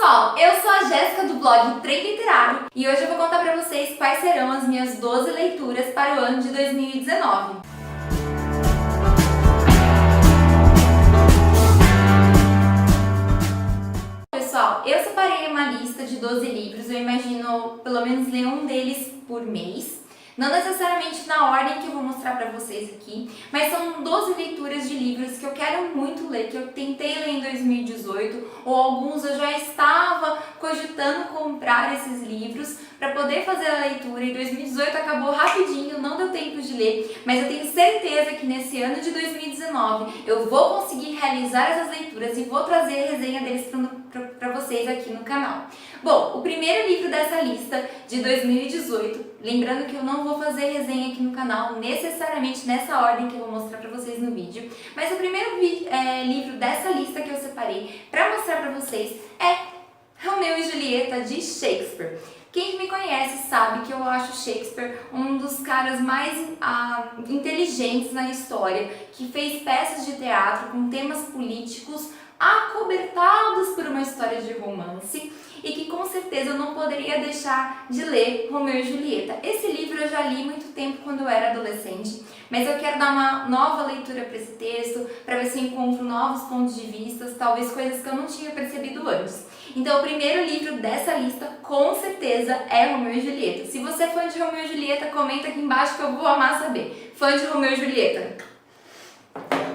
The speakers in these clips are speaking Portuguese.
pessoal, eu sou a Jéssica do blog Trem Literário e hoje eu vou contar pra vocês quais serão as minhas 12 leituras para o ano de 2019. Pessoal, eu separei uma lista de 12 livros, eu imagino pelo menos ler um deles por mês. Não necessariamente na ordem que eu vou mostrar pra vocês aqui, mas são 12 leituras de livros que eu quero muito ler, que eu tentei ler em 2018, ou alguns eu já estava cogitando comprar esses livros para poder fazer a leitura. Em 2018 acabou rapidinho, não deu tempo de ler, mas eu tenho certeza que nesse ano de 2019 eu vou conseguir realizar essas leituras e vou trazer a resenha deles para vocês aqui no canal. Bom, o primeiro livro dessa lista de 2018, lembrando que eu não vou fazer resenha aqui no canal necessariamente nessa ordem que eu vou mostrar para vocês no vídeo, mas o primeiro livro dessa lista que eu separei para mostrar para vocês é Romeu e Julieta, de Shakespeare. Quem me conhece sabe que eu acho Shakespeare um dos caras mais inteligentes na história, que fez peças de teatro com temas políticos acobertados por uma história de romance e que com certeza eu não poderia deixar de ler Romeu e Julieta. Esse livro eu já li muito tempo quando eu era adolescente, mas eu quero dar uma nova leitura para esse texto, para ver se eu encontro novos pontos de vista, talvez coisas que eu não tinha percebido antes. Então o primeiro livro dessa lista com certeza é Romeu e Julieta. Se você é fã de Romeu e Julieta, comenta aqui embaixo que eu vou amar saber. Fã de Romeu e Julieta?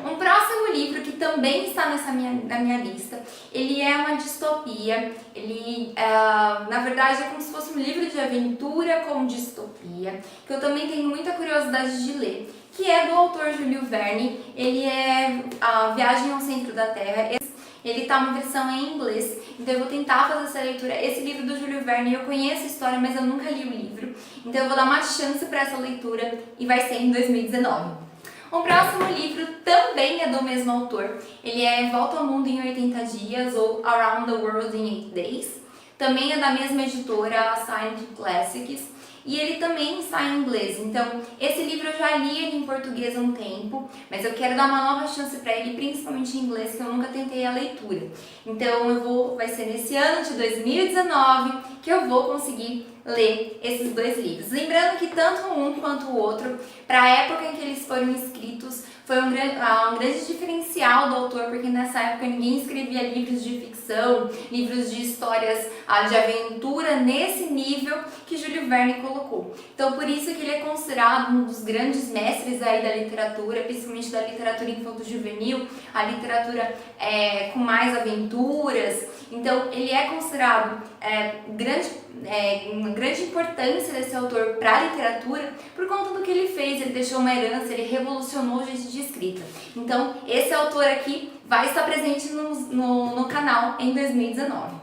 Um próximo livro que também está na minha lista, ele é uma distopia, ele na verdade é como se fosse um livro de aventura com distopia, que eu também tenho muita curiosidade de ler, que é do autor Júlio Verne. Ele é A Viagem ao Centro da Terra. Ele tá uma versão em inglês, então eu vou tentar fazer essa leitura. Esse livro do Júlio Verne, eu conheço a história, mas eu nunca li o livro, então eu vou dar uma chance para essa leitura e vai ser em 2019. O próximo livro também é do mesmo autor, ele é Volta ao Mundo em 80 Dias, ou Around the World in 8 Days. Também é da mesma editora, a Silent Classics, e ele também está em inglês. Então, esse livro eu já li ele em português há um tempo, mas eu quero dar uma nova chance para ele, principalmente em inglês, que eu nunca tentei a leitura. Então, vai ser nesse ano de 2019 que eu vou conseguir ler esses dois livros. Lembrando que tanto um quanto o outro, para a época em que eles foram escritos, foi um grande diferencial do autor, porque nessa época ninguém escrevia livros de ficção, livros de histórias de aventura nesse nível que Júlio Verne colocou. Então por isso que ele é considerado um dos grandes mestres aí da literatura, principalmente da literatura infanto-juvenil, a literatura com mais aventuras. Então ele é considerado uma grande importância desse autor para a literatura por conta do que ele fez. Ele deixou uma herança, ele revolucionou o jeito de escrita. Então esse autor aqui vai estar presente no canal em 2019.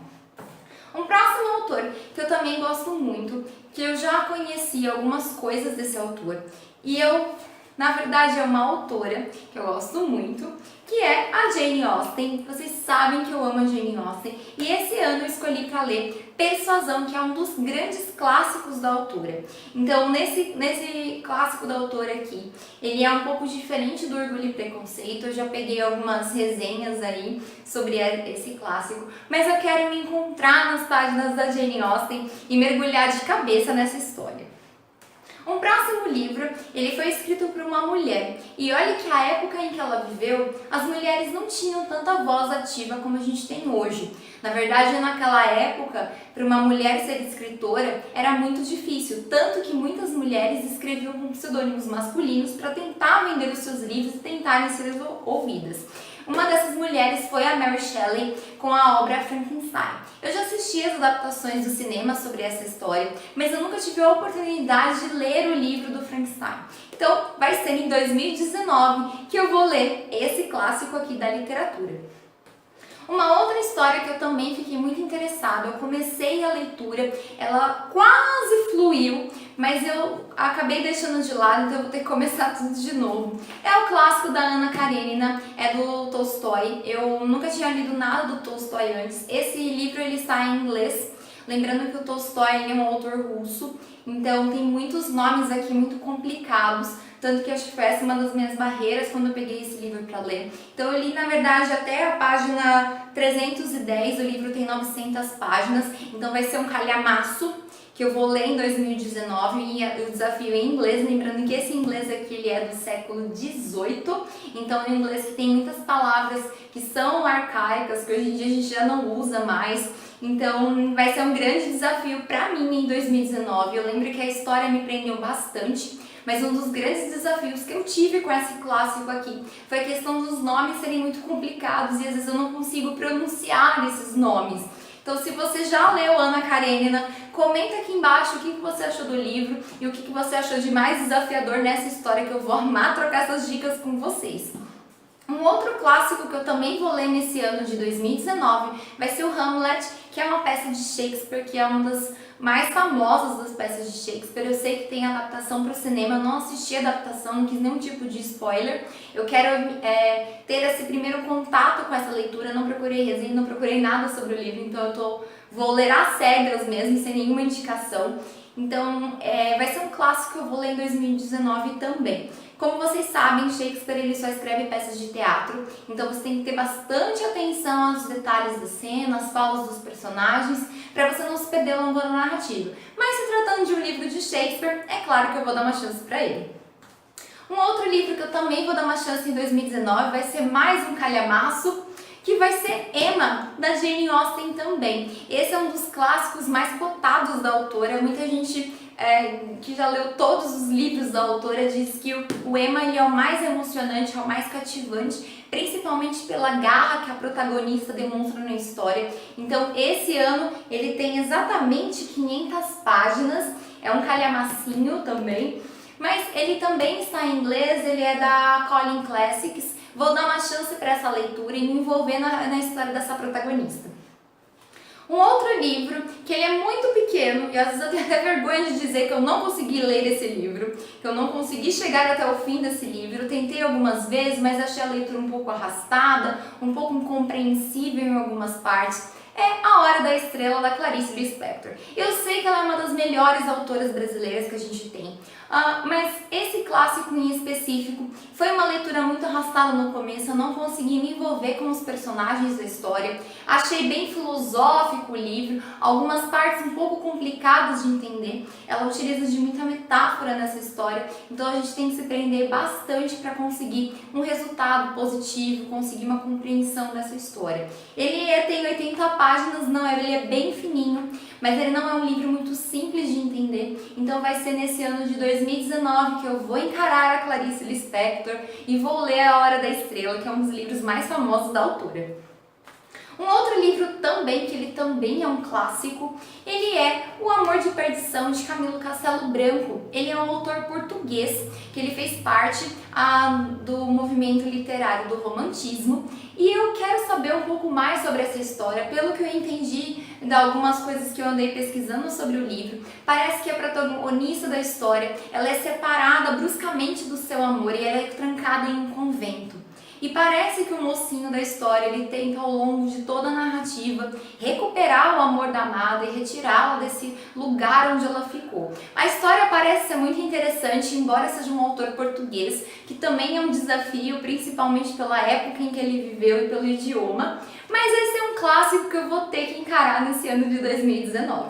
Um próximo autor que eu também gosto muito, que eu já conheci algumas coisas desse autor, e na verdade é uma autora que eu gosto muito, que é a Jane Austen. Vocês sabem que eu amo a Jane Austen, e esse ano eu escolhi para ler Persuasão, que é um dos grandes clássicos da autora. Então nesse clássico da autora aqui, ele é um pouco diferente do Orgulho e Preconceito. Eu já peguei algumas resenhas aí sobre esse clássico, mas eu quero me encontrar nas páginas da Jane Austen e mergulhar de cabeça nessa história. Um próximo livro, ele foi escrito por uma mulher, e olha que a época em que ela viveu, as mulheres não tinham tanta voz ativa como a gente tem hoje. Na verdade, naquela época, para uma mulher ser escritora era muito difícil, tanto que muitas mulheres escreviam com pseudônimos masculinos para tentar vender os seus livros e tentarem ser ouvidas. Uma dessas mulheres foi a Mary Shelley com a obra Frankenstein. Eu já assisti as adaptações do cinema sobre essa história, mas eu nunca tive a oportunidade de ler o livro do Frankenstein. Então vai ser em 2019 que eu vou ler esse clássico aqui da literatura. Uma outra história que eu também fiquei muito interessada, eu comecei a leitura, ela quase fluiu, mas eu acabei deixando de lado, então eu vou ter que começar tudo de novo. É o clássico da Anna Karenina, é do Tolstói. Eu nunca tinha lido nada do Tolstói antes. Esse livro ele está em inglês. Lembrando que o Tolstói é um autor russo, então tem muitos nomes aqui muito complicados, tanto que acho que foi essa uma das minhas barreiras quando eu peguei esse livro para ler. Então eu li, na verdade, até a página 310, o livro tem 900 páginas, então vai ser um calhamaço que eu vou ler em 2019 e o desafio em inglês, lembrando que esse inglês aqui ele é do século XVIII, então é um inglês que tem muitas palavras que são arcaicas, que hoje em dia a gente já não usa mais, então vai ser um grande desafio para mim em 2019. Eu lembro que a história me prendeu bastante, mas um dos grandes desafios que eu tive com esse clássico aqui foi a questão dos nomes serem muito complicados e às vezes eu não consigo pronunciar esses nomes. Então, se você já leu Anna Karenina, comenta aqui embaixo o que você achou do livro e o que você achou de mais desafiador nessa história, que eu vou amar trocar essas dicas com vocês. Um outro clássico que eu também vou ler nesse ano de 2019 vai ser o Hamlet, que é uma peça de Shakespeare, que é uma das mais famosas das peças de Shakespeare. Eu sei que tem adaptação para o cinema, eu não assisti a adaptação, não quis nenhum tipo de spoiler. Eu quero ter esse primeiro contato com essa leitura, não procurei resenha, não procurei nada sobre o livro, então vou ler às cegas mesmo, sem nenhuma indicação. Então vai ser um clássico que eu vou ler em 2019 também. Como vocês sabem, Shakespeare ele só escreve peças de teatro, então você tem que ter bastante atenção aos detalhes da cena, às falas dos personagens, para você não se perder ao longo da narrativa. Mas se tratando de um livro de Shakespeare, é claro que eu vou dar uma chance para ele. Um outro livro que eu também vou dar uma chance em 2019 vai ser mais um calhamaço, que vai ser Emma, da Jane Austen também. Esse é um dos clássicos mais cotados da autora. Muita gente que já leu todos os livros da autora diz que o Emma ele é o mais emocionante, é o mais cativante, principalmente pela garra que a protagonista demonstra na história. Então esse ano ele tem exatamente 500 páginas, é um calhamacinho também, mas ele também está em inglês, ele é da Collins Classics. Vou dar uma chance para essa leitura e me envolver na história dessa protagonista. Um outro livro, que ele é muito pequeno, e às vezes eu tenho até vergonha de dizer que eu não consegui ler esse livro, que eu não consegui chegar até o fim desse livro. Tentei algumas vezes, mas achei a leitura um pouco arrastada, um pouco incompreensível em algumas partes. É A Hora da Estrela, da Clarice Lispector. Eu sei que ela é uma das melhores autoras brasileiras que a gente tem, mas esse clássico em específico foi uma leitura muito arrastada no começo, eu não consegui me envolver com os personagens da história, achei bem filosófico o livro, algumas partes um pouco complicadas de entender, ela utiliza de muita metáfora nessa história, então a gente tem que se prender bastante para conseguir um resultado positivo, conseguir uma compreensão dessa história. Ele tem 80 páginas, ele é bem fininho, mas ele não é um livro muito simples de entender, então vai ser nesse ano de 2019 que eu vou encarar a Clarice Lispector e vou ler A Hora da Estrela, que é um dos livros mais famosos da autora. Um outro livro também, que ele também é um clássico, ele é O Amor de Perdição, de Camilo Castelo Branco. Ele é um autor português, que ele fez parte do movimento literário do romantismo, e eu quero saber um pouco mais sobre essa história. Pelo que eu entendi de algumas coisas que eu andei pesquisando sobre o livro, parece que a protagonista da história, ela é separada bruscamente do seu amor e ela é trancada em um convento. E parece que o mocinho da história ele tenta ao longo de toda a narrativa recuperar o amor da amada e retirá-la desse lugar onde ela ficou. A história parece ser muito interessante, embora seja um autor português, que também é um desafio, principalmente pela época em que ele viveu e pelo idioma, mas esse é um clássico que eu vou ter que encarar nesse ano de 2019.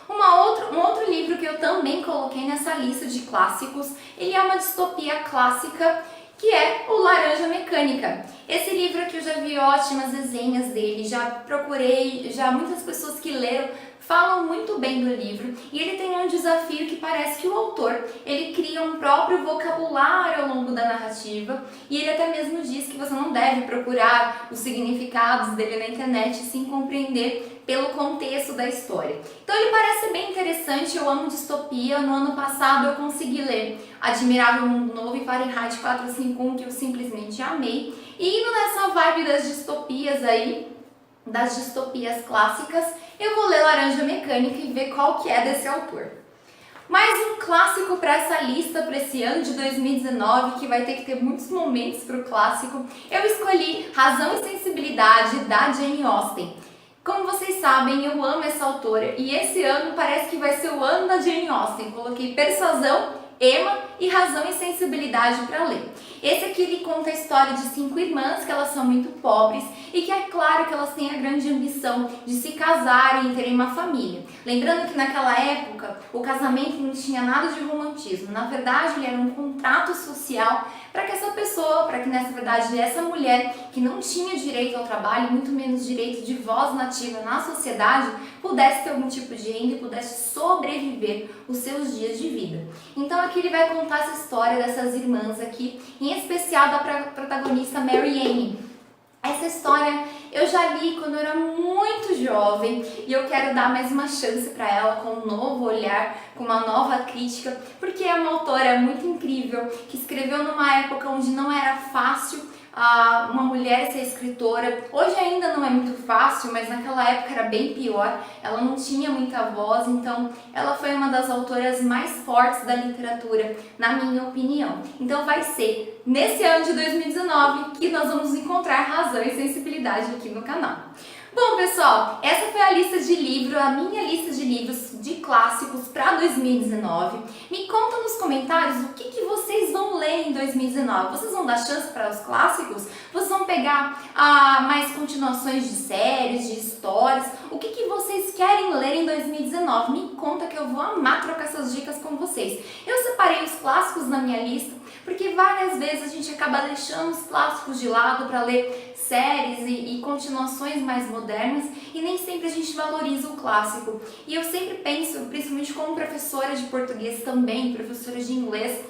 Um outro livro que eu também coloquei nessa lista de clássicos, ele é uma distopia clássica, que é o Laranja Mecânica. Esse livro aqui eu já vi ótimas resenhas dele, já procurei, muitas pessoas que leram falam muito bem do livro, e ele tem um desafio que parece que o autor, ele cria um próprio vocabulário ao longo da narrativa, e ele até mesmo diz que você não deve procurar os significados dele na internet, sim compreender pelo contexto da história. Então ele parece bem interessante, eu amo distopia. No ano passado eu consegui ler Admirável Mundo Novo e Fahrenheit 451, que eu simplesmente amei. E indo nessa vibe das distopias aí, das distopias clássicas, eu vou ler Laranja Mecânica e ver qual que é desse autor. Mais um clássico para essa lista, para esse ano de 2019, que vai ter que ter muitos momentos para o clássico. Eu escolhi Razão e Sensibilidade, da Jane Austen. Como vocês sabem, eu amo essa autora e esse ano parece que vai ser o ano da Jane Austen. Coloquei Persuasão Emma e Razão e Sensibilidade para Ler. Esse aqui ele conta a história de 5 irmãs que elas são muito pobres e que é claro que elas têm a grande ambição de se casarem e terem uma família. Lembrando que naquela época o casamento não tinha nada de romantismo, na verdade ele era um contrato social para que essa pessoa, para que nessa verdade essa mulher que não tinha direito ao trabalho, muito menos direito de voz nativa na sociedade, pudesse ter algum tipo de renda e pudesse sobreviver os seus dias de vida. Então aqui ele vai contar essa história dessas irmãs aqui, em especial da protagonista Mary Ann. Essa história eu já li quando eu era muito jovem e eu quero dar mais uma chance para ela com um novo olhar, com uma nova crítica, porque é uma autora muito incrível que escreveu numa época onde não era fácil uma mulher ser escritora. Hoje ainda não é muito fácil, mas naquela época era bem pior. Ela não tinha muita voz, então ela foi uma das autoras mais fortes da literatura, na minha opinião. Então vai ser nesse ano de 2019 que nós vamos encontrar Razão e Sensibilidade aqui no canal. Bom, pessoal, essa foi a lista de livros, a minha lista de livros de clássicos para 2019. Me conta nos comentários o que vocês vão ler em 2019. Vocês vão dar chance para os clássicos? Vocês vão pegar mais continuações de séries, de histórias? O que vocês querem ler em 2019? Me conta que eu vou amar trocar essas dicas com vocês. Eu separei os clássicos na minha lista porque várias vezes a gente acaba deixando os clássicos de lado para ler séries e continuações mais modernas e nem sempre a gente valoriza o clássico. E eu sempre penso, principalmente como professora de português também, professora de inglês,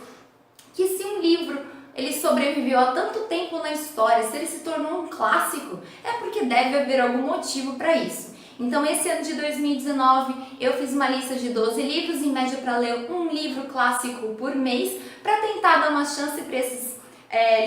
que se um livro ele sobreviveu há tanto tempo na história, se ele se tornou um clássico, é porque deve haver algum motivo para isso. Então esse ano de 2019 eu fiz uma lista de 12 livros, em média para ler um livro clássico por mês, para tentar dar uma chance para esses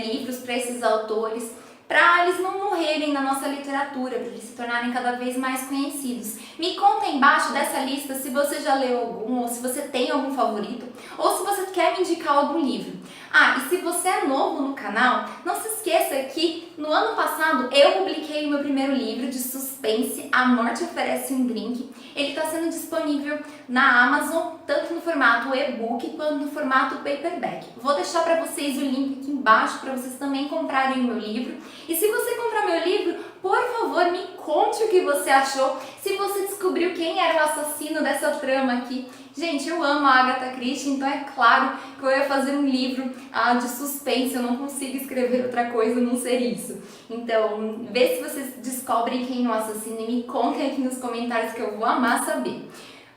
livros, para esses autores, para eles não morrerem na nossa literatura, para eles se tornarem cada vez mais conhecidos. Me conta aí embaixo dessa lista se você já leu algum, ou se você tem algum favorito, ou se você quer me indicar algum livro. E se você é novo no canal, não se esqueça que no ano passado eu publiquei o meu primeiro livro de suspense, A Morte Oferece um Drink. Ele está sendo disponível na Amazon, tanto no formato e-book quanto no formato paperback. Vou deixar para vocês o link aqui embaixo para vocês também comprarem o meu livro. E se você comprar meu livro, por favor, me conte o que você achou, se você descobriu quem era o assassino dessa trama aqui. Gente, eu amo a Agatha Christie, então é claro que eu ia fazer um livro de suspense, eu não consigo escrever outra coisa a não ser isso. Então, vê se vocês descobrem quem é o assassino e me contem aqui nos comentários que eu vou amar saber.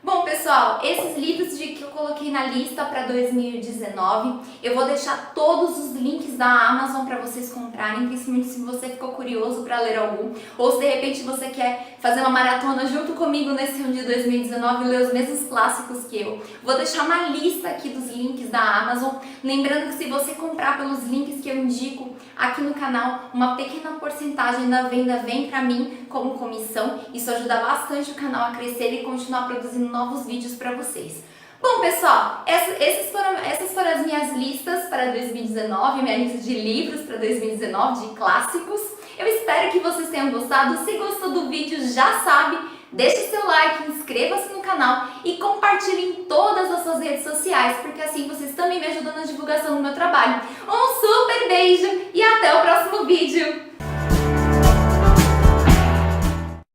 Bom, pessoal, esses livros que eu coloquei na lista para 2019, eu vou deixar todos os links da Amazon para vocês comprarem, principalmente se você ficou curioso para ler algum, ou se de repente você quer fazer uma maratona junto comigo nesse ano de 2019 e ler os mesmos clássicos que eu. Vou deixar uma lista aqui dos links da Amazon, lembrando que se você comprar pelos links que eu indico aqui no canal, uma pequena porcentagem da venda vem para mim como comissão. Isso ajuda bastante o canal a crescer e continuar produzindo novos vídeos para vocês. Bom, pessoal, essas foram as minhas listas para 2019, minha lista de livros para 2019, de clássicos. Eu espero que vocês tenham gostado. Se gostou do vídeo, já sabe, deixe seu like, inscreva-se no canal e compartilhe em todas as suas redes sociais, porque assim vocês também me ajudam na divulgação do meu trabalho. Um super beijo e até o próximo vídeo!